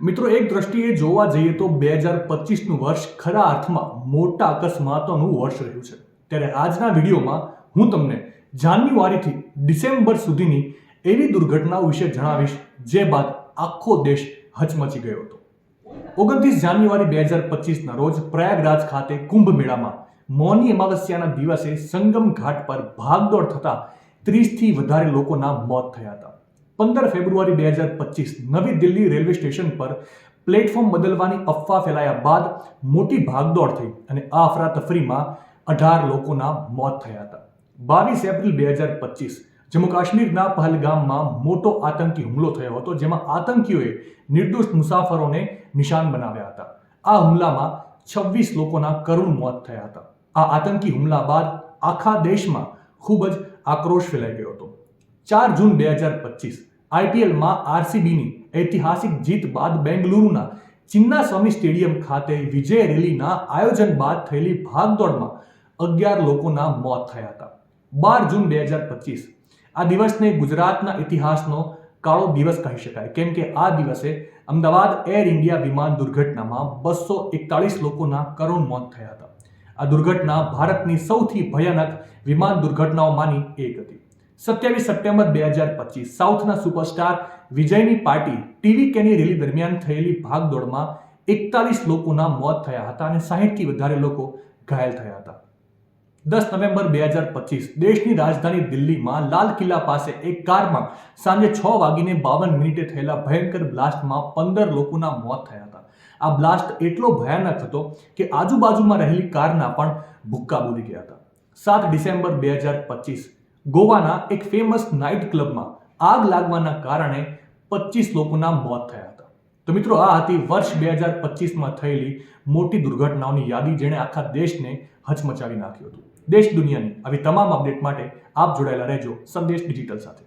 મિત્રો, એક દ્રષ્ટિએ જોવા જઈએ તો 2025નું વર્ષ ખરા અર્થમાં મોટા અકસ્માતોનું વર્ષ રહ્યું છે. ત્યારે આજના વિડીયોમાં હું તમને જાન્યુઆરીથી ડિસેમ્બર સુધીની એવી દુર્ઘટનાઓ વિશે જણાવીશ જે બાદ આખો દેશ હચમચી ગયો હતો. 29 જાન્યુઆરી 2025ના રોજ પ્રયાગરાજ ખાતે કુંભ મેળામાં મૌની અમાવસ્યાના દિવસે સંગમ ઘાટ પર ભાગદોડ થતા 30થી વધારે લોકોના મોત થયા હતા. 15 ફેબ્રુઆરી 2025 નવી દિલ્હી રેલવે સ્ટેશન પર પ્લેટફોર્મ બદલવાની અફવા ફેલાયા બાદ મોટી ભાગદોડ થઈ અને આ અફરાતફરીમાં 18 લોકોના મોત થયા હતા. 22 એપ્રિલ 2025 જમ્મુ કાશ્મીરના પહલગામમાં મોટો આતંકી હુમલો થયો હતો, જેમાં આતંકીઓએ નિર્દોષ મુસાફરોને નિશાન બનાવ્યા હતા. આ હુમલામાં 26 લોકોના કરુણ મોત થયા હતા. આ આતંકી હુમલા બાદ આખા દેશમાં ખૂબ જ આક્રોશ ફેલાઈ ગયો હતો. 4 જૂન 2025 આઈપીએલમાં આરસીબીની ઐતિહાસિક જીત બાદ બેંગલુરુના ચિન્નાસ્વામી સ્ટેડિયમ ખાતે વિજય રેલીના આયોજન બાદ થયેલી ભાગદોડમાં 11 લોકોના મોત થયા હતા. 12 જૂન 2025 આ દિવસને ગુજરાતના ઇતિહાસનો કાળો દિવસ કહી શકાય, કેમ કે આ દિવસે અમદાવાદ એર ઇન્ડિયા વિમાન દુર્ઘટનામાં 241 લોકોના કરુણ મોત થયા હતા. આ દુર્ઘટના ભારતની સૌથી ભયાનક વિમાન દુર્ઘટનાઓમાંની એક હતી. 27 સપ્ટેમ્બર 2025 સાઉથના સુપરસ્ટાર વિજયની પાર્ટી ટીવી કેની રેલી દરમિયાન થયેલી ભાગદોડમાં 41 લોકોના મોત થયા હતા અને 60થી વધારે લોકો ઘાયલ થયા હતા. 10 નવેમ્બર 2025 દેશની રાજધાની દિલ્હીમાં લાલ કિલ્લા પાસે એક કારમાં સાંજે 6:52 થયેલા ભયંકર બ્લાસ્ટમાં 15 લોકોના મોત થયા હતા. આ બ્લાસ્ટ એટલો ભયાનક હતો કે આજુબાજુમાં રહેલી કારના પણ ભૂક્કા બોલી ગયા હતા. 7 ડિસેમ્બર 2025 ગોવાના એક ફેમસ નાઇટ ક્લબમાં આગ લાગવાના કારણે 25 લોકોના મોત થયા હતા. તો મિત્રો, આ હતી વર્ષ 2025માં થયેલી મોટી દુર્ઘટનાઓની યાદી, જેણે આખા દેશને હચમચાવી નાખ્યું હતું. દેશ દુનિયાની આવી તમામ અપડેટ માટે આપ જોડાયેલા રહેજો સંદેશ ડિજિટલ સાથે.